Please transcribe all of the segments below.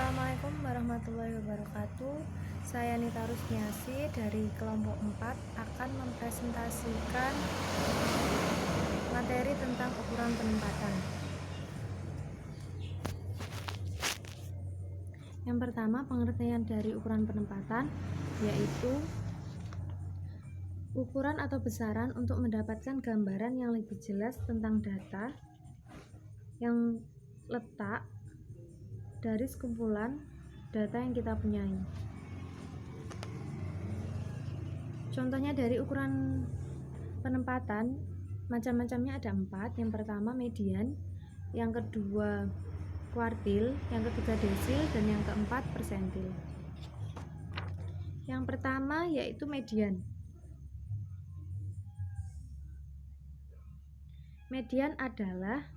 Assalamualaikum warahmatullahi wabarakatuh. Saya Nita Rusmiasi dari kelompok 4 akan mempresentasikan materi tentang ukuran penempatan. Yang pertama, pengertian dari ukuran penempatan yaitu ukuran atau besaran untuk mendapatkan gambaran yang lebih jelas tentang data yang letak dari sekumpulan data yang kita punyai. Contohnya dari ukuran penempatan, macam-macamnya ada 4. Yang pertama median, yang kedua kuartil, yang ketiga desil, dan yang keempat persentil. Yang pertama yaitu median. Median adalah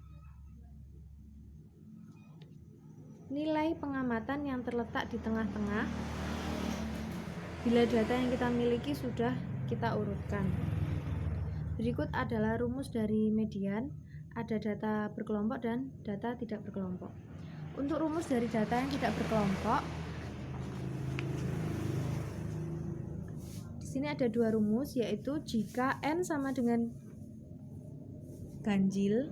nilai pengamatan yang terletak di tengah-tengah bila data yang kita miliki sudah kita urutkan. Berikut adalah rumus dari median. Ada data berkelompok dan data tidak berkelompok. Untuk rumus dari data yang tidak berkelompok, di sini ada 2 rumus, yaitu jika n sama dengan ganjil,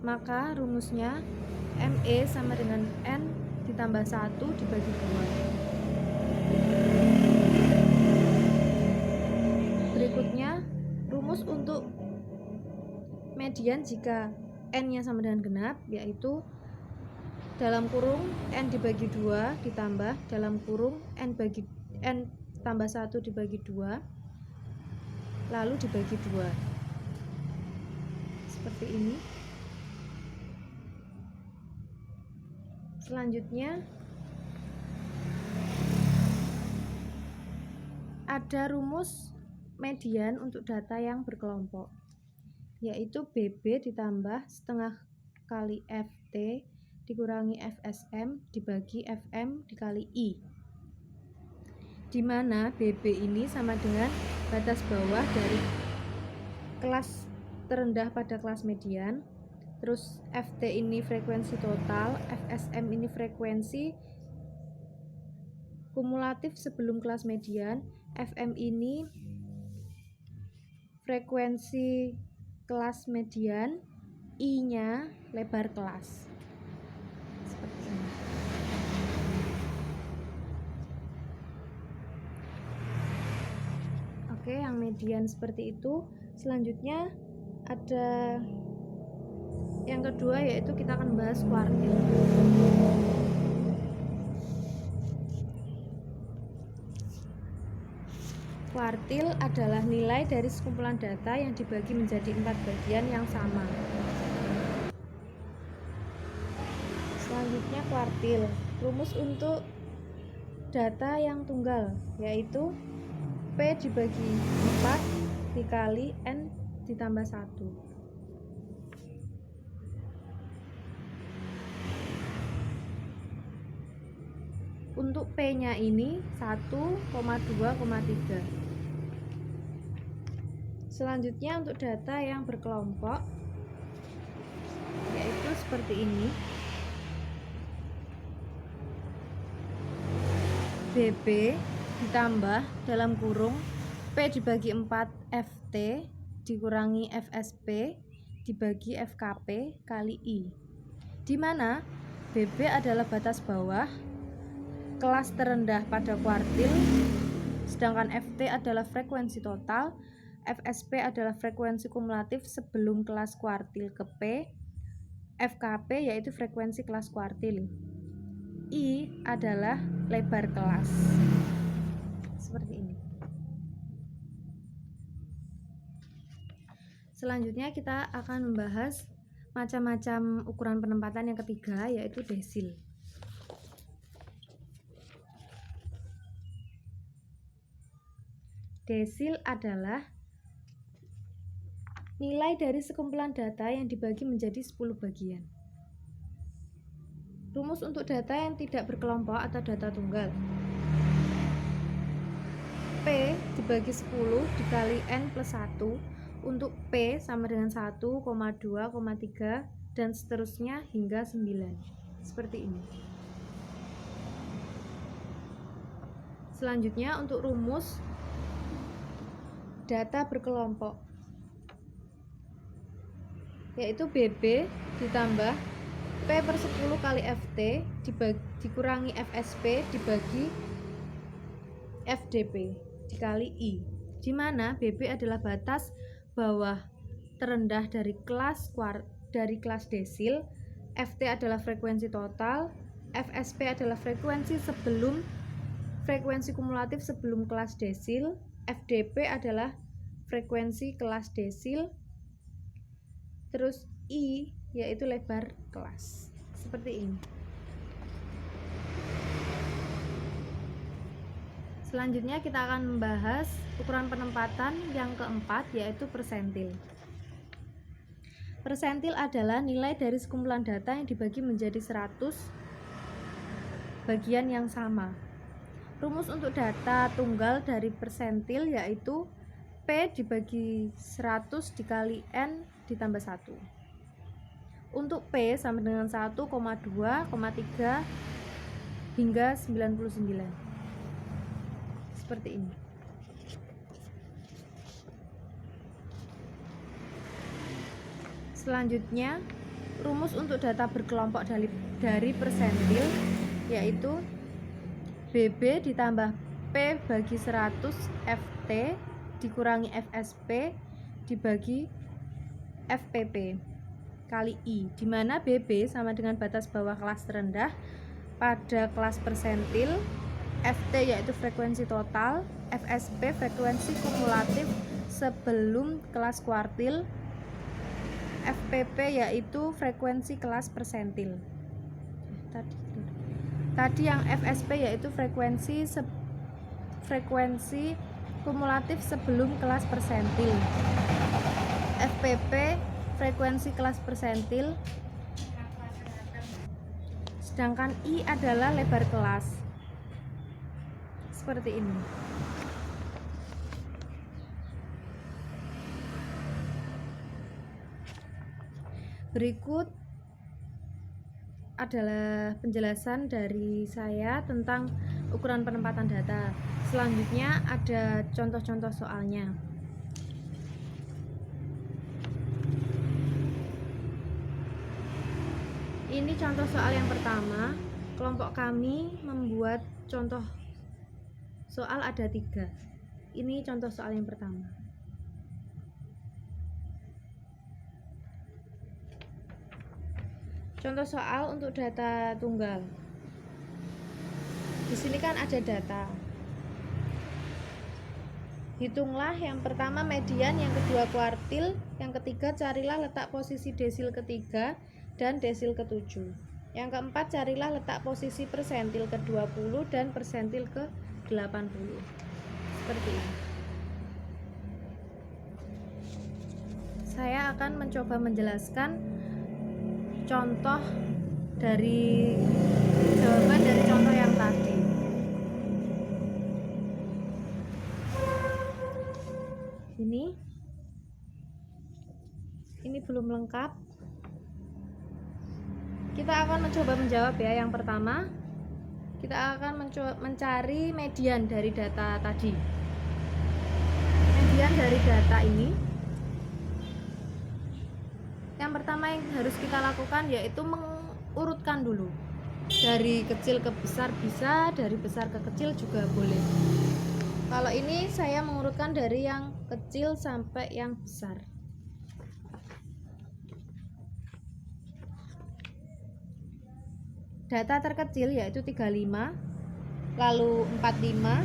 maka rumusnya ME sama dengan N ditambah 1 dibagi 2. Berikutnya, rumus untuk median jika N-nya sama dengan genap, yaitu dalam kurung N dibagi 2 ditambah dalam kurung N tambah 1 dibagi 2 lalu dibagi 2. Seperti ini. Selanjutnya ada rumus median untuk data yang berkelompok, yaitu BB ditambah setengah kali FT dikurangi FSM dibagi FM dikali I, di mana BB ini sama dengan batas bawah dari kelas terendah pada kelas median. Terus FT ini frekuensi total, FSM ini frekuensi kumulatif sebelum kelas median, FM ini frekuensi kelas median, I-nya lebar kelas. Seperti ini. Oke, yang median seperti itu. Selanjutnya ada yang kedua, yaitu kita akan bahas kuartil. Kuartil adalah nilai dari sekumpulan data yang dibagi menjadi 4 bagian yang sama. Selanjutnya kuartil. Rumus untuk data yang tunggal yaitu P dibagi 4 dikali N ditambah 1. Untuk P-nya ini 1,2,3. Selanjutnya untuk data yang berkelompok yaitu seperti ini. BB ditambah dalam kurung P dibagi 4 FT dikurangi FSP dibagi FKP kali I, di mana BB adalah batas bawah kelas terendah pada kuartil, sedangkan FT adalah frekuensi total, FSP adalah frekuensi kumulatif sebelum kelas kuartil ke P, FKP yaitu frekuensi kelas kuartil, I adalah lebar kelas. Seperti ini. Selanjutnya kita akan membahas macam-macam ukuran penempatan yang ketiga, yaitu desil. Desil adalah nilai dari sekumpulan data yang dibagi menjadi 10 bagian. Rumus untuk data yang tidak berkelompok atau data tunggal. P dibagi 10 dikali N plus 1 untuk P sama dengan 1,2,3 dan seterusnya hingga 9. Seperti ini. Selanjutnya untuk rumus data berkelompok, yaitu BB ditambah P/10 kali FT dikurangi FSP dibagi FDP dikali I, di mana BB adalah batas bawah terendah dari kelas desil, FT adalah frekuensi total, FSP adalah frekuensi kumulatif sebelum kelas desil, FDP adalah frekuensi kelas desil, terus I yaitu lebar kelas. Seperti ini. Selanjutnya kita akan membahas ukuran penempatan yang keempat, yaitu persentil. Persentil adalah nilai dari sekumpulan data yang dibagi menjadi 100 bagian yang sama. Rumus untuk data tunggal dari persentil yaitu P dibagi 100 dikali N ditambah 1. Untuk P sama dengan 1,2, 3 hingga 99. Seperti ini. Selanjutnya, rumus untuk data berkelompok dari persentil yaitu BB ditambah P bagi 100 FT dikurangi FSP dibagi FPP kali I, di mana BB sama dengan batas bawah kelas terendah pada kelas persentil, FT yaitu frekuensi total, FSP frekuensi kumulatif sebelum kelas kuartil, FPP yaitu frekuensi kelas persentil. Tadi yang FSP yaitu frekuensi kumulatif sebelum kelas persentil, FPP frekuensi kelas persentil, sedangkan I adalah lebar kelas. Seperti ini. Berikut adalah penjelasan dari saya tentang ukuran penempatan data. Selanjutnya ada contoh-contoh soalnya. Ini contoh soal yang pertama. Kelompok kami membuat contoh soal ada 3. Ini contoh soal yang pertama. Contoh soal untuk data tunggal. Di sini kan ada data. Hitunglah yang pertama median, yang kedua kuartil, yang ketiga carilah letak posisi desil ketiga dan desil ke-7. Yang keempat carilah letak posisi persentil ke-20 dan persentil ke-80. Seperti ini. Saya akan mencoba menjelaskan contoh dari jawaban dari contoh yang tadi. Ini belum lengkap. Kita akan mencoba menjawab ya. Yang pertama, kita akan mencari median dari data tadi. Median dari data ini, yang pertama yang harus kita lakukan yaitu mengurutkan dulu. Dari kecil ke besar bisa, dari besar ke kecil juga boleh. Kalau ini saya mengurutkan dari yang kecil sampai yang besar. Data terkecil yaitu 35, lalu 45,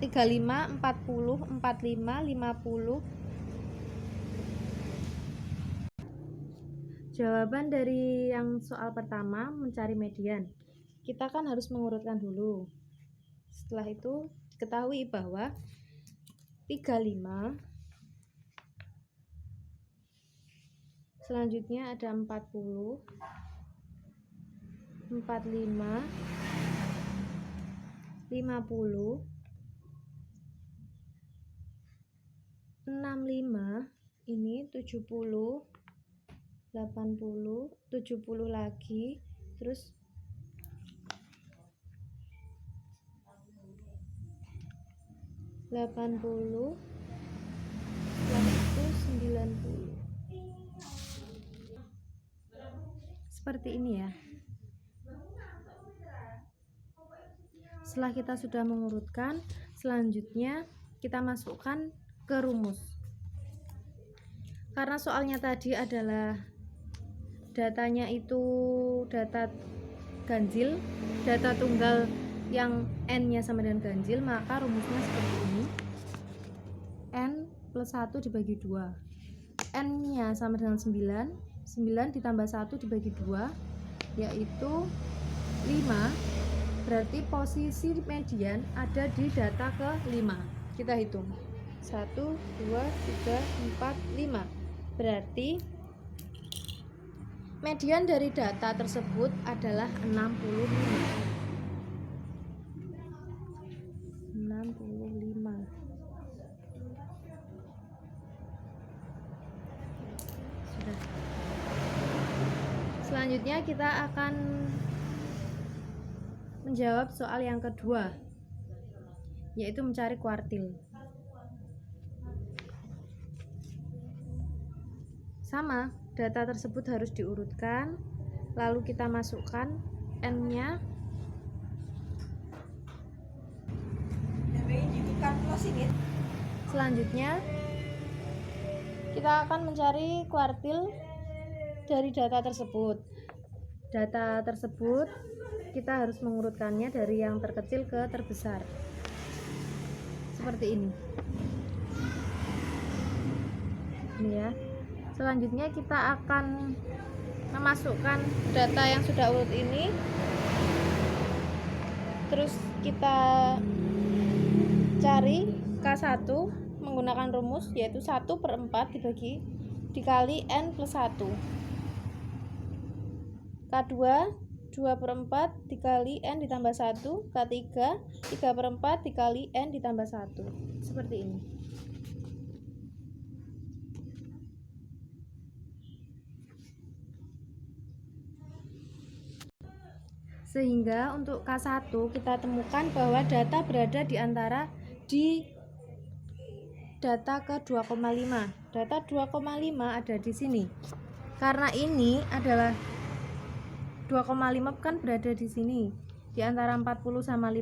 35, 40, 45, 50. Jawaban dari yang soal pertama mencari median. Kita kan harus mengurutkan dulu. Setelah itu ketahui bahwa 35, selanjutnya ada 40, 45, 50, 65, ini 70, 80, 70 lagi, terus 80, setelah itu 90. Seperti ini ya. Setelah kita sudah mengurutkan, selanjutnya kita masukkan ke rumus. Karena soalnya tadi adalah datanya itu data ganjil, data tunggal yang n-nya sama dengan ganjil, maka rumusnya seperti ini. N plus 1 dibagi 2. N-nya sama dengan 9, 9 ditambah 1 dibagi 2, yaitu 5. Berarti posisi median ada di data ke-5. Kita hitung 1, 2, 3, 4, 5. Berarti median dari data tersebut adalah 65. Sudah. Selanjutnya kita akan menjawab soal yang kedua, yaitu mencari kuartil. Sama, data tersebut harus diurutkan, lalu kita masukkan n-nya. Selanjutnya kita akan mencari kuartil dari data tersebut. Data tersebut kita harus mengurutkannya dari yang terkecil ke terbesar, seperti ini. Ini ya. Selanjutnya kita akan memasukkan data yang sudah urut ini, terus kita cari K1 menggunakan rumus, yaitu 1/4 dikali n plus 1. K2 2/4 dikali n ditambah 1. K3 3/4 dikali n ditambah 1. Seperti ini. Sehingga untuk K1 kita temukan bahwa data berada di data ke 2,5. Data 2,5 ada di sini. Karena ini adalah 2,5 kan berada di sini di antara 40 sama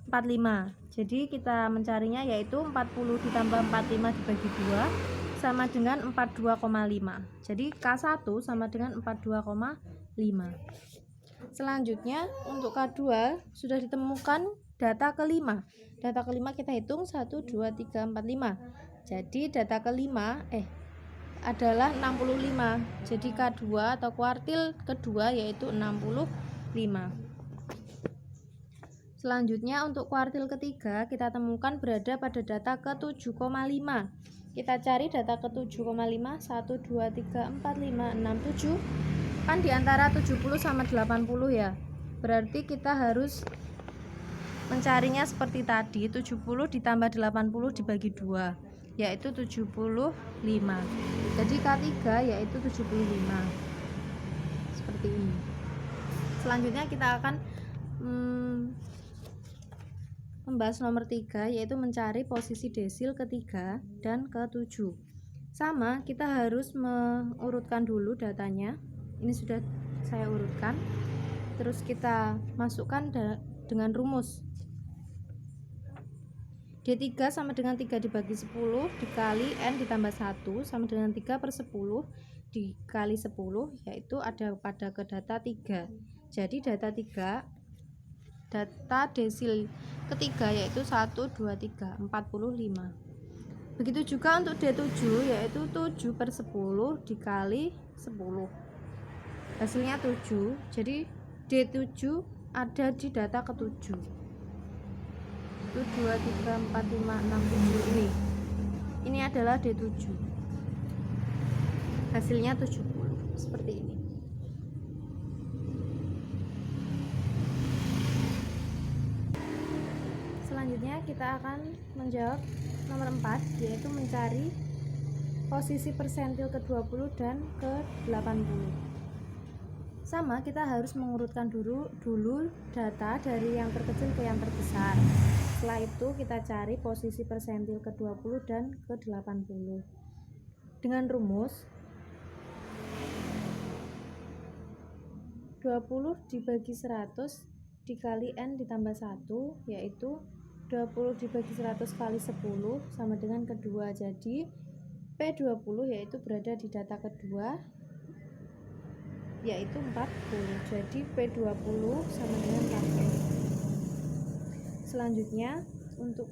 45. Jadi kita mencarinya yaitu 40 ditambah 45 dibagi 2 sama dengan 42,5. Jadi K1 sama dengan 42,5. Selanjutnya untuk K2 sudah ditemukan data ke-5. Data ke-5 kita hitung 1 2 3 4 5. Jadi data ke-5 adalah 65. Jadi K2 atau kuartil kedua yaitu 65. Selanjutnya untuk kuartil ketiga kita temukan berada pada data ke-7,5. Kita cari data ke-7,5. 1 2 3 4 5 6 7. Kan di antara 70 sama 80 ya. Berarti kita harus mencarinya seperti tadi, 70 ditambah 80 dibagi 2, yaitu 75. Jadi K3 yaitu 75. Seperti ini. Selanjutnya kita akan membahas nomor 3, yaitu mencari posisi desil ke-3 dan ke-7. Sama, kita harus mengurutkan dulu datanya. Ini sudah saya urutkan. Terus kita masukkan dengan rumus. D3 sama dengan 3 dibagi 10 dikali N ditambah 1 sama dengan 3/10 dikali 10, yaitu ada pada ke data 3. Jadi data desil ketiga yaitu 1 2 3 45. Begitu juga untuk D7 yaitu 7/10 dikali 10. Hasilnya 7. Jadi D7 ada di data ke-7. Itu 2 3 4 5 6 7 ini. Ini adalah D7. Hasilnya 70. Seperti ini. Selanjutnya kita akan menjawab nomor 4, yaitu mencari posisi persentil ke-20 dan ke-80. Sama, kita harus mengurutkan dulu data dari yang terkecil ke yang terbesar. Setelah itu kita cari posisi persentil ke-20 dan ke-80 dengan rumus 20 dibagi 100 dikali N ditambah 1, yaitu 20 dibagi 100 kali 10 sama dengan kedua. Jadi P20 yaitu berada di data kedua, yaitu 40. Jadi P20 sama dengan 40. Selanjutnya untuk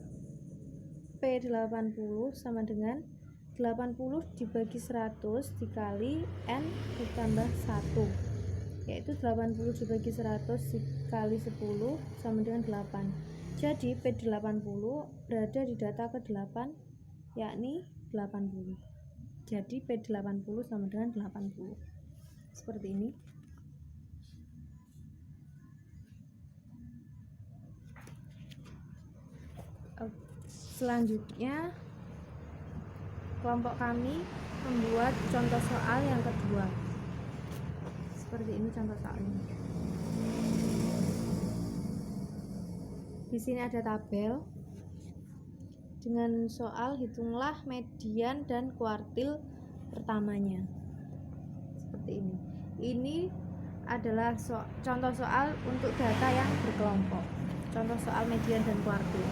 P80 sama dengan 80 dibagi 100 dikali N ditambah 1, yaitu 80 dibagi 100 dikali 10 sama dengan 8. Jadi P80 berada di data ke-8, yakni 80. Jadi P80 sama dengan 80. Seperti ini. Selanjutnya kelompok kami membuat contoh soal yang kedua. Seperti ini contoh soalnya. Di sini ada tabel dengan soal hitunglah median dan kuartil pertamanya. Seperti ini. Ini adalah contoh soal untuk data yang berkelompok. Contoh soal median dan kuartil.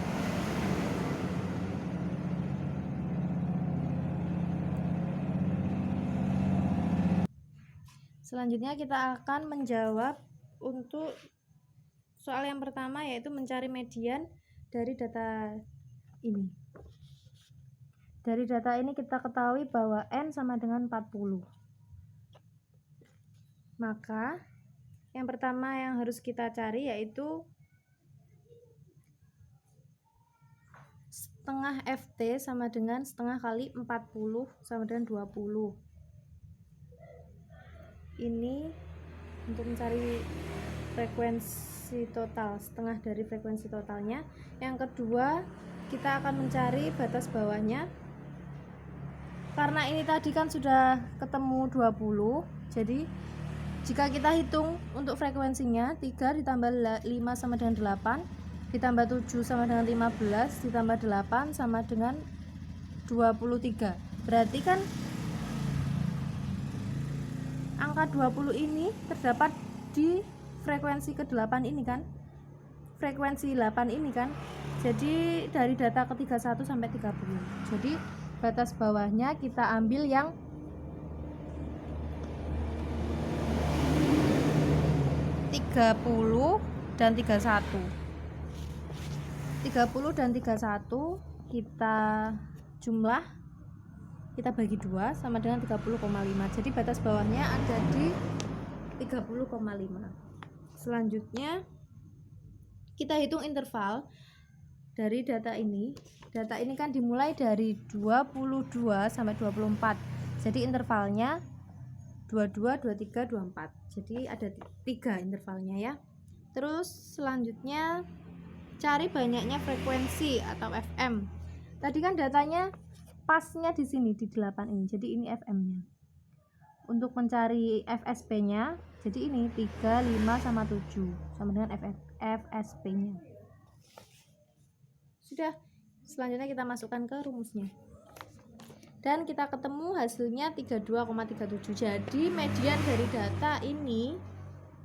Selanjutnya kita akan menjawab untuk soal yang pertama, yaitu mencari median dari data ini. Dari data ini kita ketahui bahwa N sama dengan 40. Maka yang pertama yang harus kita cari yaitu setengah FT sama dengan setengah kali 40 sama dengan 20. Ini untuk mencari frekuensi total, setengah dari frekuensi totalnya. Yang kedua, kita akan mencari batas bawahnya. Karena ini tadi kan sudah ketemu 20, jadi jika kita hitung untuk frekuensinya, 3 ditambah 5 sama dengan 8, ditambah 7 sama dengan 15, ditambah 8 sama dengan 23. Berarti kan angka 20 ini terdapat di frekuensi ke-8 ini kan, frekuensi 8 ini kan. Jadi dari data ke-31 sampai 30. Jadi batas bawahnya kita ambil yang 30 dan 31. 30 dan 31 kita jumlah, kita bagi 2 sama dengan 30,5. Jadi batas bawahnya ada di 30,5. Selanjutnya kita hitung interval dari data ini. Data ini kan dimulai dari 22 sampai 24. Jadi intervalnya 22, 23, 24. Jadi ada 3 intervalnya ya. Terus selanjutnya cari banyaknya frekuensi atau FM. Tadi kan datanya pasnya di sini di 8 ini. Jadi ini FM-nya. Untuk mencari FSP-nya, jadi ini 3, 5 sama 7 sama dengan FSP-nya. Sudah. Selanjutnya kita masukkan ke rumusnya. Dan kita ketemu hasilnya 32,37. Jadi median dari data ini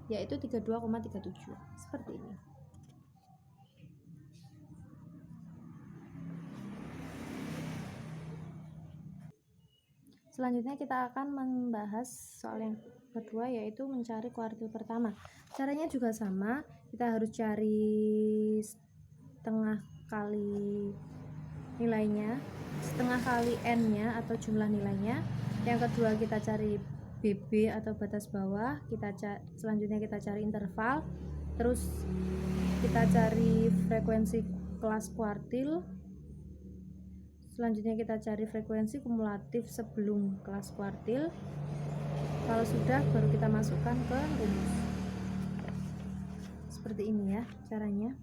yaitu 32,37. Seperti ini. Selanjutnya kita akan membahas soal yang kedua, yaitu mencari kuartil pertama. Caranya juga sama, kita harus cari setengah kali nilainya, setengah kali N-nya atau jumlah nilainya. Yang kedua kita cari BB atau batas bawah, selanjutnya kita cari interval, terus kita cari frekuensi kelas kuartil. Selanjutnya kita cari frekuensi kumulatif sebelum kelas kuartil. Kalau sudah, baru kita masukkan ke rumus. Seperti ini ya caranya.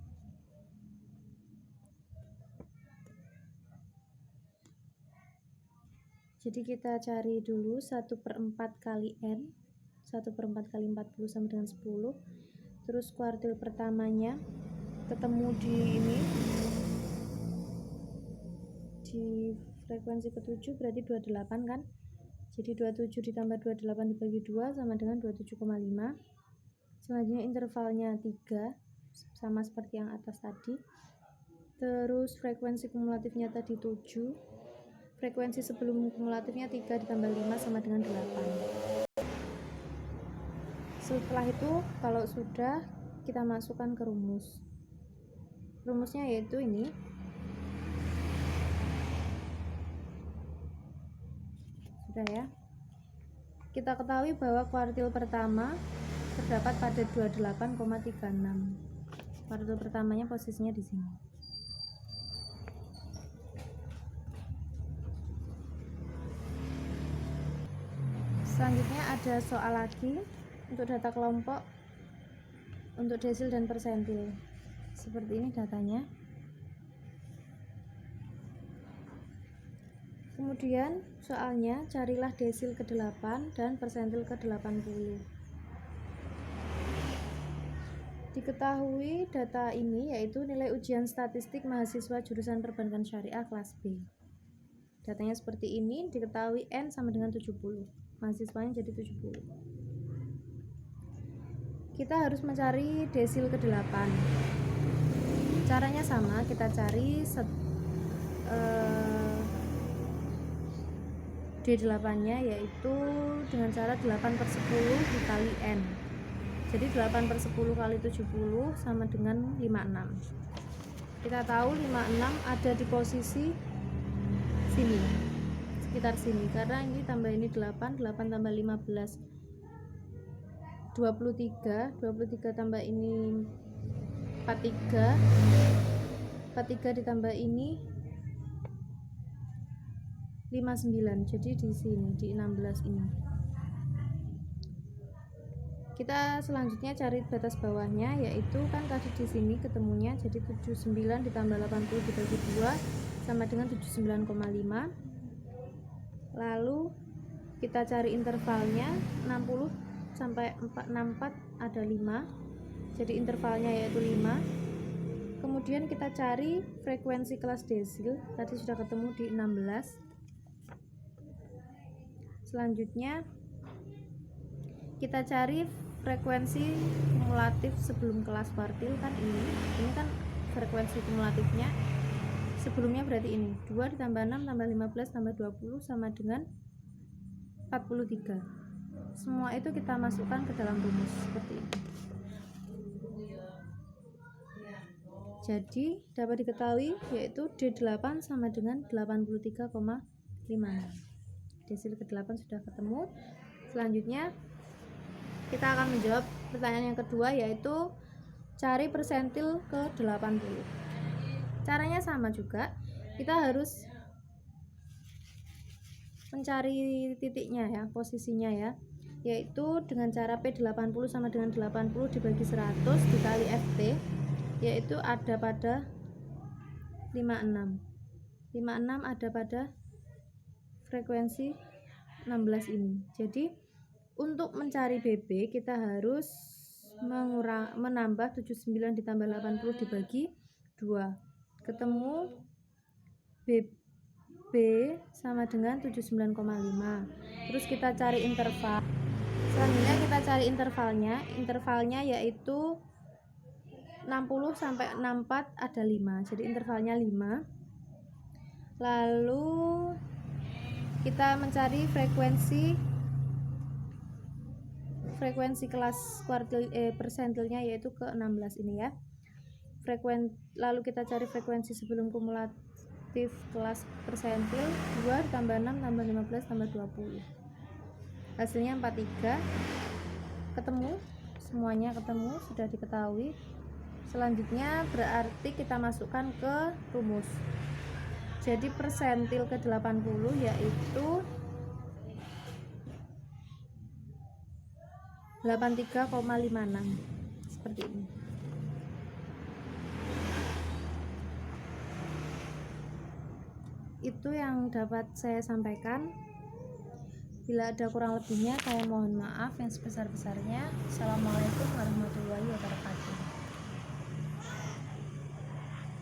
Jadi kita cari dulu 1/4 kali N, 1/4 kali 40 sama dengan 10. Terus kuartil pertamanya ketemu di ini di frekuensi ke-7 berarti 28 kan, jadi 27 ditambah 28 dibagi 2 sama dengan 27,5. Selanjutnya intervalnya 3 sama seperti yang atas tadi. Terus frekuensi kumulatifnya tadi 7, frekuensi sebelum kumulatifnya 3 ditambah 5 sama dengan 8. Setelah itu kalau sudah, kita masukkan ke rumus. Rumusnya yaitu ini. Sudah ya. Kita ketahui bahwa kuartil pertama terdapat pada 28,36. Kuartil pertamanya posisinya di sini. Selanjutnya ada soal lagi untuk data kelompok untuk desil dan persentil. Seperti ini datanya. Kemudian soalnya carilah desil ke-8 dan persentil ke-80. Diketahui data ini yaitu nilai ujian statistik mahasiswa jurusan perbankan syariah kelas B. Datanya seperti ini, diketahui N sama dengan 70. Mahasiswanya jadi 70. Kita harus mencari desil ke-8. Caranya sama, kita cari D8-nya yaitu dengan cara 8/10 dikali N. Jadi 8/10 kali 70 sama dengan 56. Kita tahu 56 ada di posisi sini, sekitar sini, karena ini tambah ini 8 tambah 15 23 tambah ini 43 ditambah ini 59, jadi di sini di 16 ini. Kita selanjutnya cari batas bawahnya, yaitu kan tadi di sini ketemunya jadi 79 ditambah 80 dibagi 2 sama dengan 79,5. Lalu kita cari intervalnya 60 sampai 64 ada 5. Jadi intervalnya yaitu 5. Kemudian kita cari frekuensi kelas desil, tadi sudah ketemu di 16. Selanjutnya kita cari frekuensi kumulatif sebelum kelas kuartil, kan ini kan frekuensi kumulatifnya sebelumnya berarti ini 2 ditambah 6 tambah 15 tambah 20 sama dengan 43. Semua itu kita masukkan ke dalam rumus seperti ini. Jadi dapat diketahui yaitu D8 sama dengan 83,5. Desil ke-8 sudah ketemu. Selanjutnya kita akan menjawab pertanyaan yang kedua, yaitu cari persentil ke-80. Caranya sama juga, kita harus mencari titiknya ya, posisinya ya, yaitu dengan cara P80 sama dengan 80 dibagi 100 dikali FT, yaitu ada pada 56 ada pada frekuensi 16 ini. Jadi untuk mencari BB kita harus menambah 79 ditambah 80 dibagi 2, ketemu BB sama dengan 79,5. Terus kita cari interval. Selanjutnya kita cari intervalnya yaitu 60 sampai 64 ada 5, jadi intervalnya 5. Lalu kita mencari frekuensi kelas kuartil persentilnya yaitu ke-16 ini ya. Lalu kita cari frekuensi sebelum kumulatif kelas persentil, 2 tambah 6 tambah 15 tambah 20. Hasilnya 43. Ketemu, semuanya ketemu, sudah diketahui. Selanjutnya berarti kita masukkan ke rumus. Jadi persentil ke-80 yaitu 83,56 seperti ini. Itu yang dapat saya sampaikan. Bila ada kurang lebihnya saya mohon maaf yang sebesar-besarnya. Assalamualaikum warahmatullahi wabarakatuh.